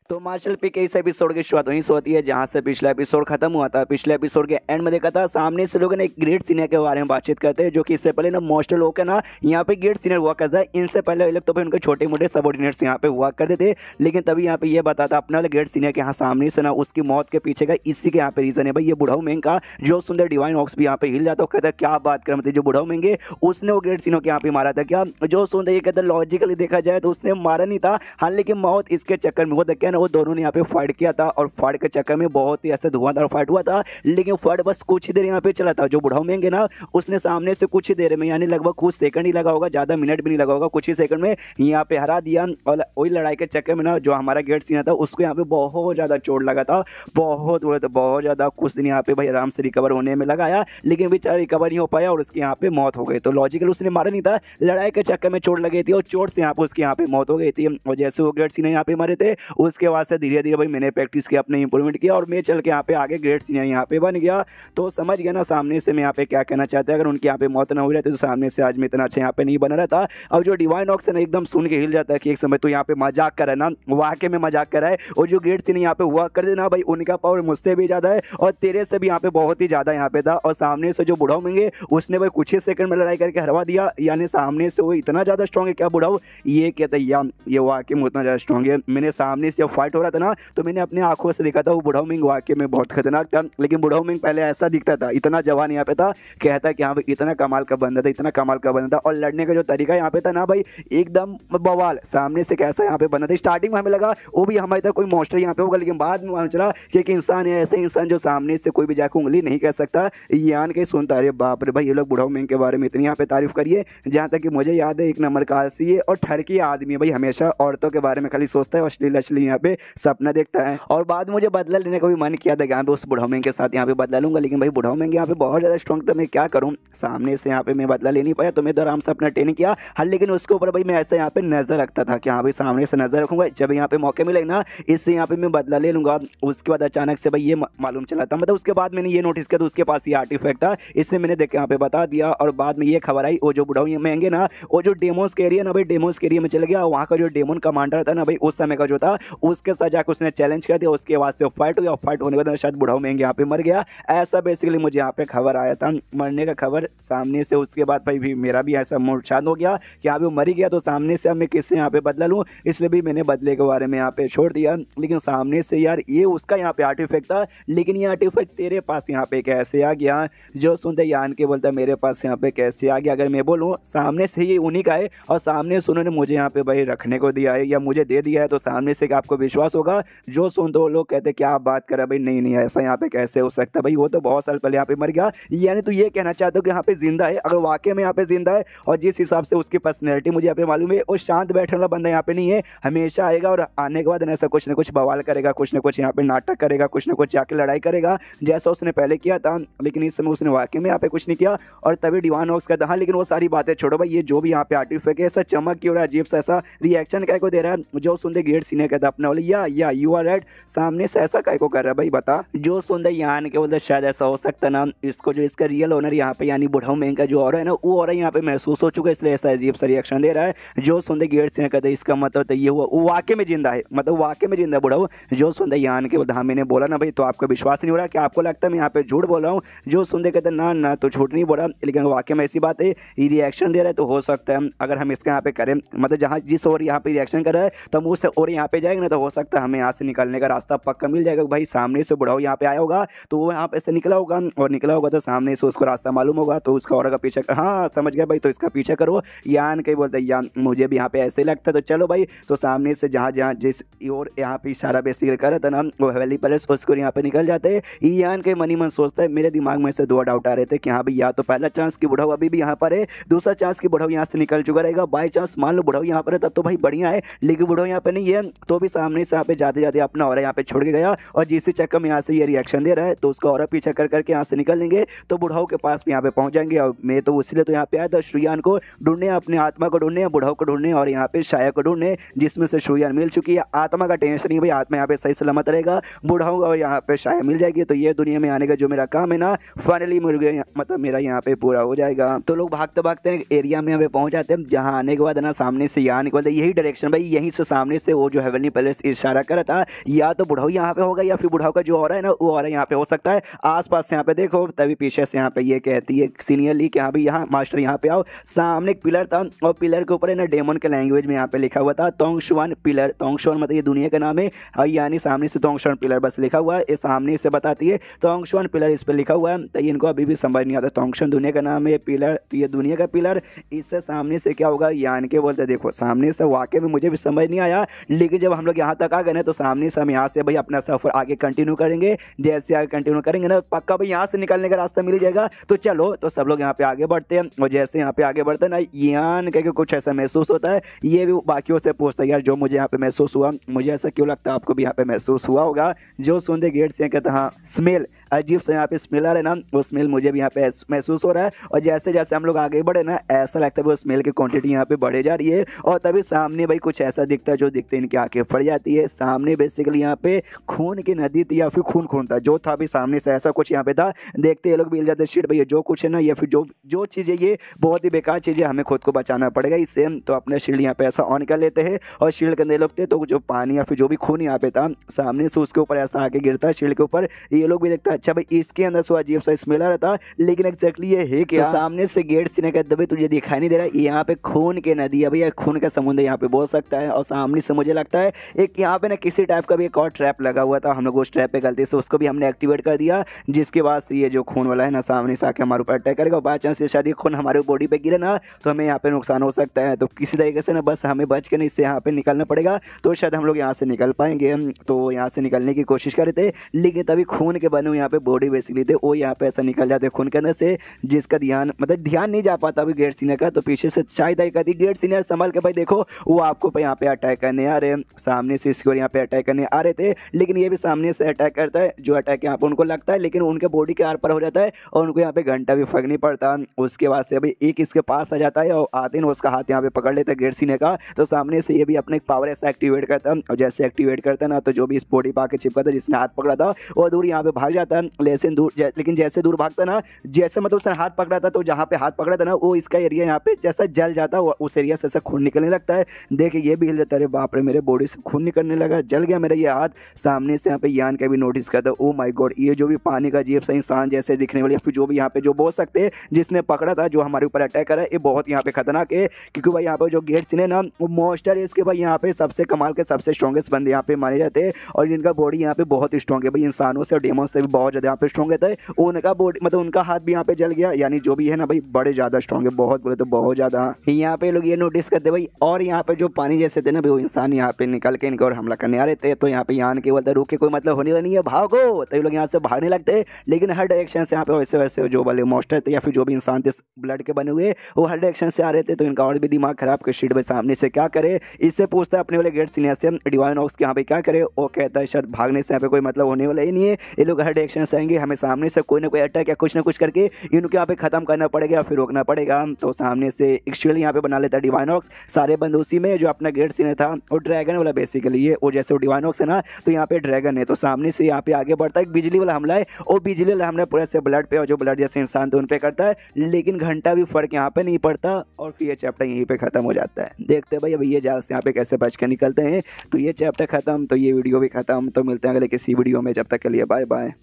तो martial P के इस एपिसोड की शुरुआत वहीं से होती है जहां से पिछला एपिसोड खत्म हुआ था। पिछले एपिसोड के एंड में देखा था सामने से लोगों ने एक ग्रेट सीनियर के बारे में बातचीत करते हैं, जो कि इससे पहले ना मोस्ट लोग के ना यहाँ पे ग्रेट सीनियर हुआ करता है। इनसे पहले ये लोग तो भाई उनके छोटे मोटे सबऑर्डिनेट्स यहाँ पे हुआ करते थे, लेकिन तभी यहाँ पे ये बताता अपने वाले ग्रेट सीनियर के यहाँ सामने से ना उसकी मौत के पीछे का इसी के यहाँ पे रीजन है भाई ये बुढ़ाऊ मेंग का। जो सुंदर डिवाइन ऑक्स भी यहाँ पे हिल जाता है, कहता है क्या बात कर, मतलब जो बुढ़ाऊ मेंग है उसने वो ग्रेट सीनियर के यहाँ पे मारा था क्या। जो सुंदर ये कहता है लॉजिकली देखा जाए तो उसने मारा नहीं था, हाँ लेकिन मौत इसके चक्कर में हुआ था क्या ना, वो दोनों ने यहाँ पे फाइट किया था और फाइट के चक्कर में बहुत ही ऐसे धुआंधार फाइट हुआ था। लेकिन फाइट बस कुछ ही देर यहाँ पे चला था। जो बुढ़ाऊ मेंग है ना उसने सामने से कुछ ही देर में यानी लगभग कुछ सेकंड ही लगा होगा, ज्यादा मिनट भी नहीं लगा होगा, कुछ ही सेकंड में यहाँ पे हरा दिया। और वही लड़ाई के चक्कर में ना जो हमारा गेट सीना था उसको यहाँ पे बहुत ज्यादा चोट लगा था, बहुत ज्यादा। कुछ दिन यहाँ पे भाई आराम से रिकवर होने में लगाया, लेकिन बेचारा रिकवर नहीं हो पाया और उसकी यहाँ पे मौत हो गई। तो लॉजिकल उसने मारा नहीं था, लड़ाई के चक्कर में चोट लगी थी और चोट से यहाँ पे उसकी यहाँ पे मौत हो गई थी। और जैसे वो गेट सीनियर यहाँ पे मरे थे उसके बाद से धीरे धीरे भाई मैंने प्रैक्टिस किया, अपने इंप्रूवमेंट किया और मैं चल के यहाँ पे आगे ग्रेट सीनियर यहाँ पे बन गया। तो समझ गया ना सामने से मैं यहाँ पे क्या कहना चाहते हैं। अगर उनके यहाँ पे मौत ना हो रहती तो सामने से आज मैं इतना अच्छा यहाँ पे नहीं बना रहता। अब जो डिवाइन ऑक्स है ना एकदम सुन के हिल जाता है कि एक समय तो यहाँ पे मजाक कर रहा है ना, वाकई में मजाक कर रहा है। और जो ग्रेट सीनियर यहाँ पे हुआ करते ना भाई उनका पावर मुझसे भी ज्यादा है और तेरे से भी यहाँ पे बहुत ही ज्यादा यहाँ पे था। और सामने से जो बुढ़ाऊ मेंगे उसने भाई कुछ ही सेकंड में लड़ाई करके हरवा दिया, यानी सामने से वो इतना ज्यादा स्ट्रॉन्ग है क्या बुढ़ाऊ, ये कहता है या ये वाकई में उतना ज्यादा स्ट्रॉन्ग है। मैंने सामने से जब फाइट हो रहा था ना तो मैंने अपने आंखों से देखा था वो बुढ़ाऊ मेंग वाकई में बहुत खतरनाक था। लेकिन बुढ़ाऊ मेंग पहले ऐसा दिखता था, इतना जवान यहाँ पे था, कहता कि हाँ भाई इतना कमाल का बंदा था, इतना कमाल का बंदा था। और लड़ने का जो तरीका यहाँ पे था ना भाई एकदम बवाल, सामने से कैसा यहाँ पे बना था। स्टार्टिंग में हमें लगा वो भी हमारे तक कोई मॉन्स्टर यहाँ पे होगा, लेकिन बाद में चला कि एक इंसान है, ऐसे इंसान जो सामने से कोई भी जाकर उंगली नहीं कह सकता। यान के सुनता अरे बाप रे भाई ये लोग बुढ़ाऊ मेंग के बारे में इतनी यहाँ पे तारीफ करिए, जहाँ तक कि मुझे याद है एक नंबर का आलसी है और ठरकी आदमी है भाई, हमेशा औरतों के बारे में खाली सोचता है, अश्लील यहाँ पे सपना देखता है। और बाद में मुझे बदला लेने का भी मन किया था यहाँ पे उस बुढ़ाऊ मेंग के साथ यहाँ पे बदला लूंगा, लेकिन भाई बुढ़ाऊ मेंग यहाँ पे बहुत ज्यादा स्ट्रॉन्ग था, मैं क्या करूँ, सामने से यहाँ पे मैं बदला ले नहीं पाया। तो मैं तो आराम से अपना ट्रेनिंग किया, हाँ लेकिन उसके ऊपर भाई मैं ऐसे यहाँ पे नजर रखता था कि हाँ भाई सामने से नजर रखूंगा, जब यहाँ पे मौके मिले ना इससे यहाँ पे मैं बदला ले लूंगा। उसके बाद अचानक से भाई ये मालूम चला था, मतलब उसके बाद मैंने ये नोटिस किया तो उसके पास ये आर्टिफैक्ट था, इसलिए मैंने देख के यहाँ पे बता दिया। और बाद में ये खबर आई वो जो बुढ़ाऊ मेंगे ना वो जो डेमोस के एरिया ना भाई डेमोस के एरिया में चल गया, वहाँ का जो डेमोन कमांडर था ना भाई उस समय का जो था उसके साथ जाकर उसने चैलेंज कर दिया। उसके बाद से फाइट हुई और फाइट होने के बाद शायद बुढ़ाऊ मेंगे यहाँ पे मर गया, ऐसा बेसिकली मुझे यहाँ पे खबर आया था मरने का खबर सामने से। उसके बाद भाई भी मेरा भी ऐसा मूर्छाद हो गया कि यहाँ पे वो मर गया, तो सामने से अब मैं किससे यहाँ पे बदला लूँ, इसलिए भी मैंने बदले के बारे में यहाँ पे छोड़ दिया। लेकिन सामने से यार ये उसका यहाँ पे आर्टिफैक्ट था, लेकिन ये आर्टिफैक्ट तेरे पास यहाँ पे कैसे आ गया। जो सुनते यान के बोलता मेरे पास यहाँ पे कैसे आ गया, अगर मैं बोलूँ सामने से ये उन्हीं का है और सामने से उन्होंने मुझे यहाँ पे भाई रखने को दिया है या मुझे दे दिया है, तो सामने से आपको विश्वास होगा। जो सुनते वो लोग कहते क्या बात कर भाई, नहीं नहीं ऐसा यहाँ पे कैसे हो सकता है भाई, वो तो बहुत साल पहले यहाँ पे मर गया। यानी तो ये कहना चाहते हो कि यहाँ पे जिंदा है, अगर वाकई में यहाँ पे जिंदा है और जिस हिसाब से उसकी पर्सनैलिटी मुझे यहाँ पे मालूम है, वो शांत बैठने वाला बंदा यहाँ पे नहीं है, हमेशा आएगा और आने के बाद ऐसा कुछ ना कुछ बवाल करेगा, कुछ ना कुछ यहाँ पे नाटक करेगा, कुछ ना कुछ जाके लड़ाई करेगा जैसा उसने पहले किया था। लेकिन इस समय उसने वाकई में यहाँ पे कुछ नहीं किया और तभी डिवाइन ऑक्स कहता हाँ लेकिन वो सारी बातें छोड़ो भाई, ये जो भी यहाँ पे आर्टिफैक्ट है ऐसा चमक क्यों रहा है, अजीब सा ऐसा रिएक्शन काय को दे रहा है। जो सुनते गेट सीने कहता अपने बोले या यू आर राइट, सामने से ऐसा काय को कर रहा है भाई बता। जो सुनते यान के बोलते शायद ऐसा हो सकता ना, इसको जो इसका रियल ओनर यहाँ पे यानी बुढ़ाऊ मेंग का जो ऑरा है ना वो ऑरा यहाँ पे महसूस हो चुका है, इसलिए ऐसा अजीब सा रिएक्शन दे रहा है। जो सुनते गेट सीने कहते इसका मतलब तो ये हुआ वो वाकई में जिंदा है, मतलब वाकई में जिंदा बुढ़ाऊ। जो सुनते यान के बोलते हाँ मैंने बोला ना भाई, तो आपका विश्वास नहीं हो रहा, क्या आपको लगता है मैं यहाँ पे झूठ बोल रहा हूँ। जो सुनते कहते ना ना तो झूठ नहीं बोला, लेकिन वाकई में ऐसी बात है, ये रिएक्शन दे रहा है तो हो सकता है अगर हम इसके यहाँ पे करें, मतलब जहाँ जिस और यहाँ पे रिएक्शन कर रहा है तो हम उससे और यहाँ पे जाएंगे ना तो हो सकता है हमें यहाँ से निकलने का रास्ता पक्का मिल जाएगा। भाई सामने से बुढ़ाऊ यहाँ पे आया होगा तो वो यहाँ पे से निकला होगा और निकला होगा तो सामने से उसको रास्ता मालूम होगा, तो उसका और का पीछे हाँ समझ गया भाई, तो इसका पीछे करो। यान कहीं बोलते यान मुझे भी यहाँ पे ऐसे लगता है, तो चलो भाई। तो सामने से जहाँ जहाँ जिस और यहाँ पे इशारा बेसिकली कर रहा था ना वो हवेली पैलेस, उसको यहाँ पे निकल जाते हैं। यान के मन ही मन सोचता है, मेरे दिमाग में से दो डाउट आ रहे थे कि हाँ भाई या तो पहला चांस की बुढ़ाऊ अभी भी यहाँ पर है, दूसरा चांस की बुढ़ाऊ यहाँ से निकल चुका रहेगा। बाई चांस मान लो बुढ़ाऊ यहाँ पर है तब तो भाई बढ़िया है, लेकिन बुढ़ाऊ यहाँ पे नहीं है तो भी सामने से यहाँ पे जाते जाते अपना और यहाँ पे छोड़ के गया और जिस चक्कर में यहाँ से ये रिएक्शन दे रहा है तो उसका और पीछा कर करके यहाँ से निकल लेंगे तो बुढ़ाऊ के पास भी यहाँ पे पहुंच जाएंगे। और मैं तो इसलिए तो यहाँ पे आया था श्रुयान को ढूंढने, अपने आत्मा को ढूंढने, बुढ़ाऊ को ढूंढने और यहाँ पे शाया को ढूंढने, जिसमें से श्रुयान मिल चुकी है। आत्मा का टेंशन नहीं भाई, आत्मा यहाँ पे सही सलामत रहेगा, बुढ़ाऊ और यहाँ पे शाया मिल जाएगी, तो ये दुनिया में आने का जो मेरा काम है ना फाइनली मतलब मेरा यहाँ पे पूरा हो जाएगा। तो लोग भागते भागते एरिया में यहाँ पे पहुंच जाते हैं, जहाँ आने के बाद ना सामने से यहाँ निकलते यही डायरेक्शन भाई, यहीं से सामने से वो जो हेवनली पैलेस से इशारा करा था, या तो बुढ़ाऊ यहाँ पे होगा या फिर बुढ़ाऊ का जो और है ना वो और यहाँ पे हो सकता है। आसपास से यहाँ पे देखो, तभी पीछे से यहाँ पे ये कहती है सीनियर ली कि हाँ भाई यहाँ मास्टर यहाँ पे आओ। सामने एक पिलर था और पिलर के ऊपर है ना डेमन के लैंग्वेज में यहाँ पे लिखा हुआ था तोंगशुआन पिलर। तोंगशुआन मतलब ये दुनिया का नाम है, यानी सामने से तोंगशुआन पिलर बस लिखा हुआ है, ये सामने से बताती है तोंगशुआन पिलर इस पर लिखा हुआ है। तो इनको अभी भी समझ नहीं आता, तोंगशुआन दुनिया का नाम है, पिलर तो ये दुनिया का पिलर, इससे सामने से क्या होगा यान के बोलते। देखो सामने से वाकई में मुझे भी समझ नहीं आया, लेकिन जब हम लोग यहाँ तक आ गए ना तो सामने से हम यहाँ से भाई अपना सफर आगे कंटिन्यू करेंगे। जैसे आगे कंटिन्यू करेंगे ना पक्का भाई यहाँ से निकलने का रास्ता मिल जाएगा। तो चलो तो सब लोग यहाँ पे आगे बढ़ते हैं, और जैसे यहाँ पे आगे बढ़ते हैं ना यान कह के कुछ ऐसा महसूस होता है। ये भी बाकियों से पूछता है यार जो मुझे यहाँ पे महसूस हुआ, मुझे ऐसा क्यों लगता है आपको भी यहाँ पे महसूस हुआ होगा। जो सुनते गेट से कहते हाँ स्मेल, अजीब सा यहाँ पे स्मेल आ रहा है ना, वो स्मेल मुझे भी यहाँ पे महसूस हो रहा है। और जैसे जैसे हम लोग आगे बढ़े ना ऐसा लगता है वो स्मेल की क्वांटिटी यहाँ पे बढ़े जा रही है। और तभी सामने भाई कुछ ऐसा दिखता है जो दिखते इनकी आंखें फट जाती है। सामने बेसिकली यहाँ पे खून की नदी थी या फिर खून था जो था भी सामने से ऐसा कुछ यहाँ पे था। देखते ये लोग भी हिल जाते शिट भैया जो कुछ है ना या फिर जो चीज़ें ये बहुत ही बेकार चीज़ें, हमें खुद को बचाना पड़ेगा इससे। तो अपने शील्ड यहाँ पे ऐसा ऑन कर लेते हैं और शील्ड के अंदर लगते तो जो पानी या फिर जो भी खून यहाँ पे था सामने से उसके ऊपर ऐसा आके गिरता है शील्ड के ऊपर। ये लोग भी देखता है अच्छा भाई इसके अंदर सो अजीब सा स्मेल आ रहा था, लेकिन एक्जैक्टली ये है क्या। तो सामने से गेट सीने का दबे तुझे दिखाई नहीं दे रहा, यहाँ पे खून की नदी है भैया, खून का समुद्र यहाँ पे बोल सकता है। और सामने से मुझे लगता है एक यहाँ पे ना किसी टाइप का भी एक और ट्रैप लगा हुआ था, हम लोग उस ट्रैप पे गलती से उसको भी हमने एक्टिवेट कर दिया, जिसके बाद ये जो खून वाला है ना सामने से आके हमारे ऊपर अटैक करेगा। बाई चांस शायद ये खून हमारे बॉडी पे गिरे ना तो हमें यहाँ पे नुकसान हो सकता है। तो किसी तरीके से ना बस हमें बच के ना इससे यहाँ पे निकलना पड़ेगा, तो शायद हम लोग यहाँ से निकल पाएंगे। तो यहाँ से निकलने की कोशिश कर रहे थे, लेकिन तभी खून के बने हुए यहाँ पे बॉडी बेसिकली थे वो यहाँ पे ऐसा निकल जाते खून के अंदर से, जिसका ध्यान मतलब ध्यान नहीं जा पाता अभी गेट सीनियर का। तो पीछे से चाय दाई करती गेट सीनियर संभल के भाई देखो वो आपको यहाँ पे अटैक करने आ रहे हैं। सामने से इसकी ओर यहाँ पे अटैक करने आ रहे थे, लेकिन ये भी सामने से अटैक करता है। जो अटैक यहाँ पे उनको लगता है लेकिन उनके बॉडी के आर पर हो जाता है और उनको यहाँ पे घंटा भी फर्क नहीं पड़ता। उसके बाद से अभी एक इसके पास आ जाता है और आते ही उसका हाथ यहाँ पे पकड़ लेता है गेट सीनियर का। तो सामने से ये भी अपने पावर ऐसा एक्टिवेट करता है, और जैसे एक्टिवेट करता है ना तो जो भी इस बॉडी पा के चिपका था जिसने हाथ पकड़ा था वो दूर यहाँ पे भाग जाता है। लेकिन जैसे दूर भागता ना जैसे मतलब उसने हाथ पकड़ा था तो जहाँ पे हाथ पकड़ा था ना वो इसका एरिया यहाँ पे जैसा जल जाता उस एरिया से ऐसा खून निकलने लगता है। देखिए ये भी हिल जाता है, बाप रे मेरे बॉडी से खून निकलने लगा, जल गया मेरा ये हाथ। सामने से यहाँ पे यान का भी नोटिस करता है ओ माय गॉड ये जो भी पानी का अजीब सा इंसान जैसे दिखने वाली फिर जो भी यहाँ पे जो बोल सकते हैं जिसने पकड़ा था जो हमारे ऊपर अटैक करा है ये बहुत यहाँ पे खतरनाक है, क्योंकि भाई यहाँ पे जो गेट सीन है ना वो मोस्टर है इसके भाई यहाँ पे सबसे कमाल के सबसे स्ट्रॉन्गेस्ट बंदे यहाँ पे माने जाते हैं, और जिनका बॉडी यहाँ पे बहुत स्ट्रॉन्ग है भाई, इंसानों से और डेमोन से भी बहुत ज़्यादा यहाँ पे स्ट्रॉन्ग रहता है। उनका बॉडी मतलब उनका हाथ भी यहाँ पे जल गया, यानी जो भी है ना भाई बड़े ज़्यादा स्ट्रॉन्ग है, बहुत बोले तो बहुत ज़्यादा। यहाँ पे लोग ये नोटिस करते भाई, और यहाँ पे जो पानी जैसे थे ना भाई वो इंसान यहाँ पे निकल के इनके और हमला करने आ रहे थे। तो यहाँ पे यान के बोलते रुके कोई मतलब होने वाला नहीं है भागो, तो ये लोग यहाँ से भागने लगते, लेकिन हर डायरेक्शन से यहाँ पे वैसे वैसे जो वाले मॉन्स्टर थे या फिर जो भी इंसान थे ब्लड के बने हुए वो हर डायरेक्शन से आ रहे थे। तो इनका और भी दिमाग खराब कि शीट में सामने से क्या करे। इससे पूछता है अपने वाले गेट सीनियर से डिवाइन ऑक्स के यहाँ पे क्या करे, वो कहता है शायद भागने से यहाँ पे कोई मतलब होने वाला ही नहीं है, ये लोग हर डायरेक्शन से आएंगे, हमें सामने से कोई ना कोई अटैक या कुछ ना कुछ करके इनको यहाँ पे खत्म करना पड़ेगा या फिर रोकना पड़ेगा। तो सामने से एक शील्ड यहाँ पे बना लेता है डिवाइन ऑक्स, सारे बंद उसी में। जो अपना गेट सीनियर था और ड्रैगन वाला बेसिकली ये वो जैसे वो डिवाइन ऑक्स है ना तो यहाँ पे ड्रैगन है। तो सामने से यहाँ पे आगे बढ़ता है एक बिजली वाला हमला है, और बिजली वाला हमला पूरे से ब्लड पे और जो ब्लड जैसे इंसान तो उन पे करता है, लेकिन घंटा भी फर्क यहाँ पे नहीं पड़ता और फिर ये चैप्टर यहीं पे खत्म हो जाता है। देखते हैं भाई अब ये जाल से यहाँ पे कैसे बच के निकलते हैं। तो ये चैप्टर खत्म, तो ये वीडियो भी खत्म। तो मिलते हैं अगले किसी वीडियो में, जब तक के लिए बाय बाय।